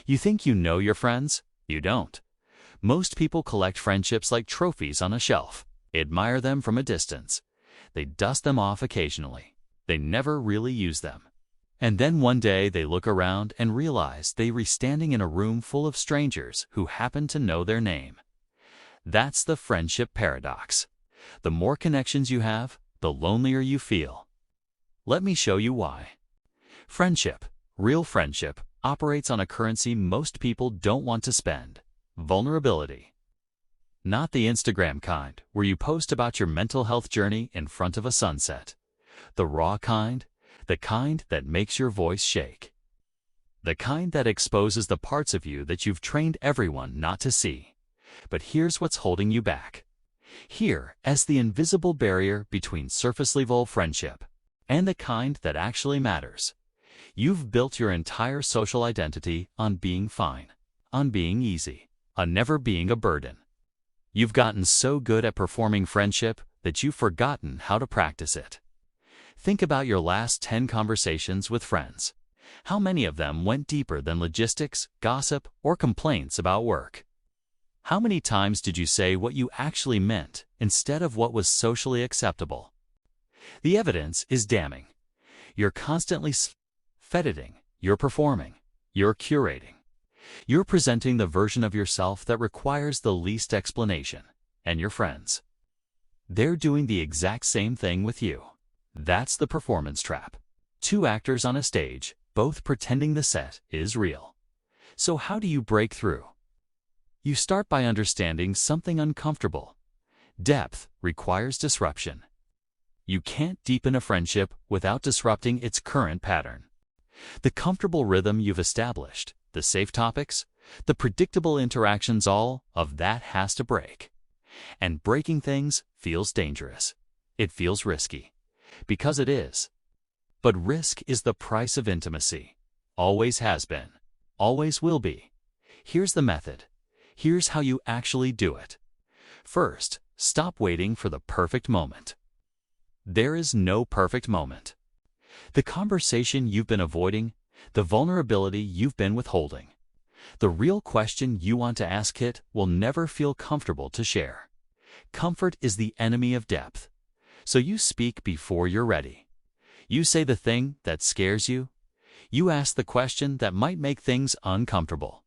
You think you know your friends? You don't. Most people collect friendships like trophies on a shelf, admire them from a distance. They dust them off occasionally. They never really use them. And then one day they look around and realize they were standing in a room full of strangers who happen to know their name. That's the friendship paradox. The more connections you have, the lonelier you feel. Let me show you why. Friendship, real friendship, operates on a currency most people don't want to spend: vulnerability. Not the Instagram kind, where you post about your mental health journey in front of a sunset. The raw kind, the kind that makes your voice shake. The kind that exposes the parts of you that you've trained everyone not to see. But here's what's holding you back. Here, as the invisible barrier between surface-level friendship and the kind that actually matters. You've built your entire social identity on being fine, on being easy, on never being a burden. You've gotten so good at performing friendship that you've forgotten how to practice it. Think about your last 10 conversations with friends. How many of them went deeper than logistics, gossip, or complaints about work? How many times did you say what you actually meant instead of what was socially acceptable? The evidence is damning. You're constantly editing, you're performing, you're curating. You're presenting the version of yourself that requires the least explanation. And your friends, they're doing the exact same thing with you. That's the performance trap. Two actors on a stage, both pretending the set is real. So how do you break through? You start by understanding something uncomfortable. Depth requires disruption. You can't deepen a friendship without disrupting its current pattern. The comfortable rhythm you've established, the safe topics, the predictable interactions, all of that has to break. And breaking things feels dangerous. It feels risky. Because it is. But risk is the price of intimacy. Always has been. Always will be. Here's the method. Here's how you actually do it. First, stop waiting for the perfect moment. There is no perfect moment. The conversation you've been avoiding, the vulnerability you've been withholding, the real question you want to ask it will never feel comfortable to share. Comfort is the enemy of depth. So you speak before you're ready. You say the thing that scares you. You ask the question that might make things uncomfortable.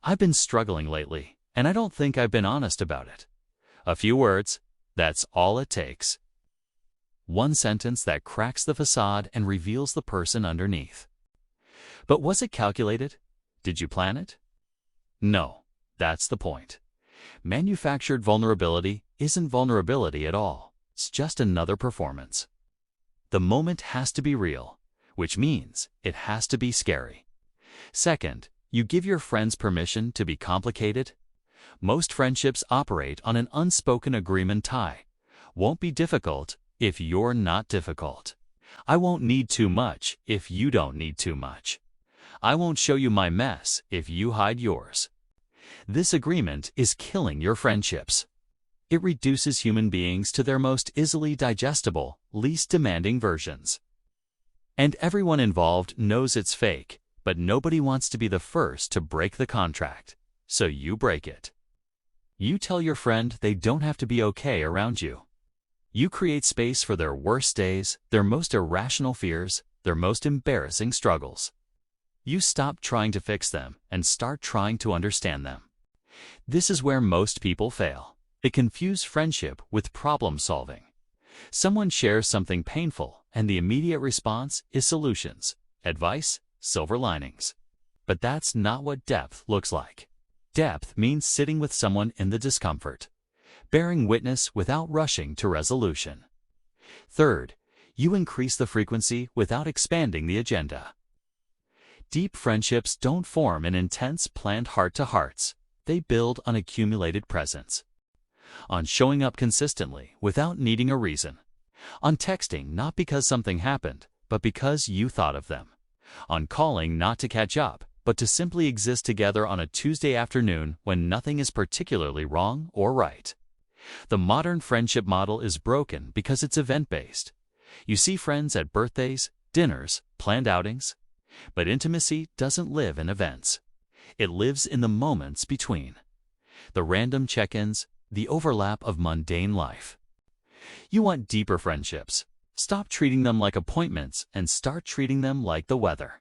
I've been struggling lately, and I don't think I've been honest about it. A few words, that's all it takes. One sentence that cracks the facade and reveals the person underneath. But was it calculated? Did you plan it? No, that's the point. Manufactured vulnerability isn't vulnerability at all. It's just another performance. The moment has to be real, which means it has to be scary. Second, you give your friends permission to be complicated. Most friendships operate on an unspoken agreement tie. Won't be difficult if you're not difficult. I won't need too much if you don't need too much. I won't show you my mess if you hide yours. This agreement is killing your friendships. It reduces human beings to their most easily digestible, least demanding versions. And everyone involved knows it's fake, but nobody wants to be the first to break the contract. So you break it. You tell your friend they don't have to be okay around you. You create space for their worst days, their most irrational fears, their most embarrassing struggles. You stop trying to fix them and start trying to understand them. This is where most people fail. They confuse friendship with problem solving. Someone shares something painful, and the immediate response is solutions, advice, silver linings. But that's not what depth looks like. Depth means sitting with someone in the discomfort, bearing witness without rushing to resolution. Third, you increase the frequency without expanding the agenda. Deep friendships don't form in intense, planned heart-to-hearts. They build on accumulated presence. On showing up consistently without needing a reason. On texting not because something happened, but because you thought of them. On calling not to catch up, but to simply exist together on a Tuesday afternoon when nothing is particularly wrong or right. The modern friendship model is broken because it's event-based. You see friends at birthdays, dinners, planned outings. But intimacy doesn't live in events. It lives in the moments between. The random check-ins, the overlap of mundane life. You want deeper friendships. Stop treating them like appointments and start treating them like the weather.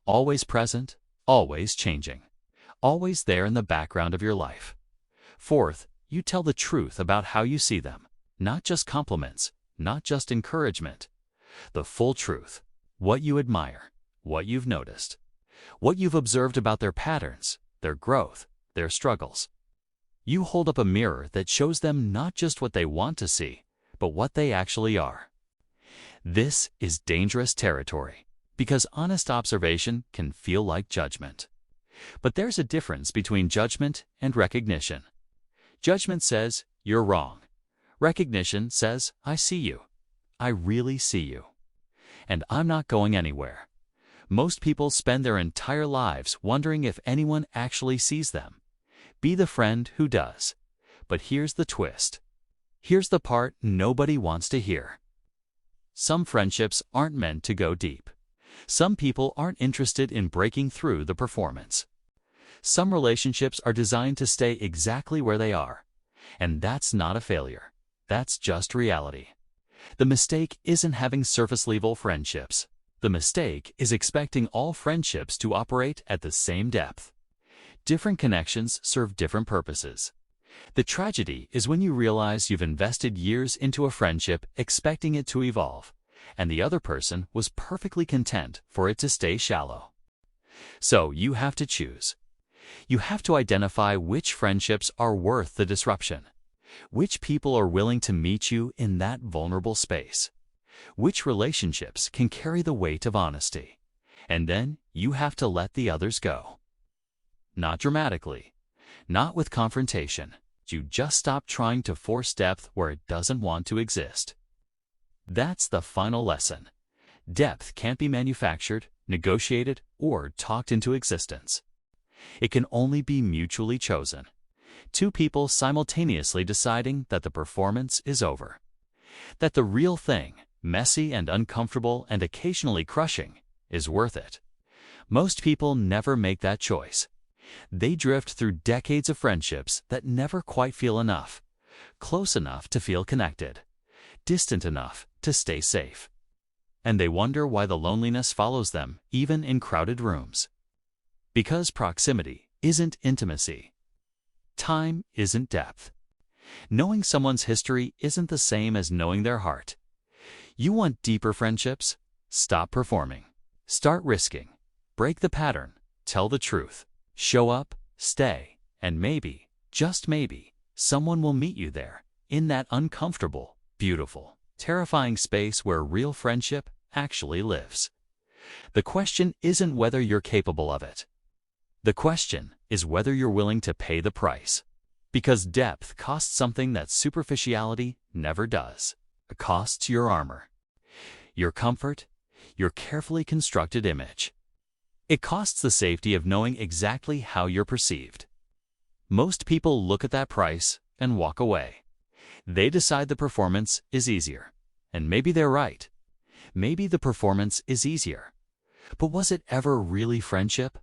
Always present, always changing. Always there in the background of your life. Fourth, you tell the truth about how you see them. Not just compliments, not just encouragement. The full truth. What you admire, what you've noticed, what you've observed about their patterns, their growth, their struggles. You hold up a mirror that shows them not just what they want to see, but what they actually are. This is dangerous territory, because honest observation can feel like judgment. But there's a difference between judgment and recognition. Judgment says, you're wrong. Recognition says, I see you. I really see you. And I'm not going anywhere. Most people spend their entire lives wondering if anyone actually sees them. Be the friend who does. But here's the twist. Here's the part nobody wants to hear. Some friendships aren't meant to go deep. Some people aren't interested in breaking through the performance. Some relationships are designed to stay exactly where they are. And that's not a failure. That's just reality. The mistake isn't having surface-level friendships. The mistake is expecting all friendships to operate at the same depth. Different connections serve different purposes. The tragedy is when you realize you've invested years into a friendship expecting it to evolve, and the other person was perfectly content for it to stay shallow. So you have to choose. You have to identify which friendships are worth the disruption. Which people are willing to meet you in that vulnerable space? Which relationships can carry the weight of honesty? And then you have to let the others go. Not dramatically, not with confrontation. You just stop trying to force depth where it doesn't want to exist. That's the final lesson. Depth can't be manufactured, negotiated, or talked into existence. It can only be mutually chosen. Two people simultaneously deciding that the performance is over. That the real thing, messy and uncomfortable and occasionally crushing, is worth it. Most people never make that choice. They drift through decades of friendships that never quite feel enough, close enough to feel connected, distant enough to stay safe. And they wonder why the loneliness follows them, even in crowded rooms. Because proximity isn't intimacy. Time isn't depth. Knowing someone's history isn't the same as knowing their heart. You want deeper friendships? Stop performing. Start risking. Break the pattern. Tell the truth. Show up, stay, and maybe, just maybe, someone will meet you there, in that uncomfortable, beautiful, terrifying space where real friendship actually lives. The question isn't whether you're capable of it. The question is whether you're willing to pay the price. Because depth costs something that superficiality never does. It costs your armor, your comfort, your carefully constructed image. It costs the safety of knowing exactly how you're perceived. Most people look at that price and walk away. They decide the performance is easier. And maybe they're right. Maybe the performance is easier. But was it ever really friendship?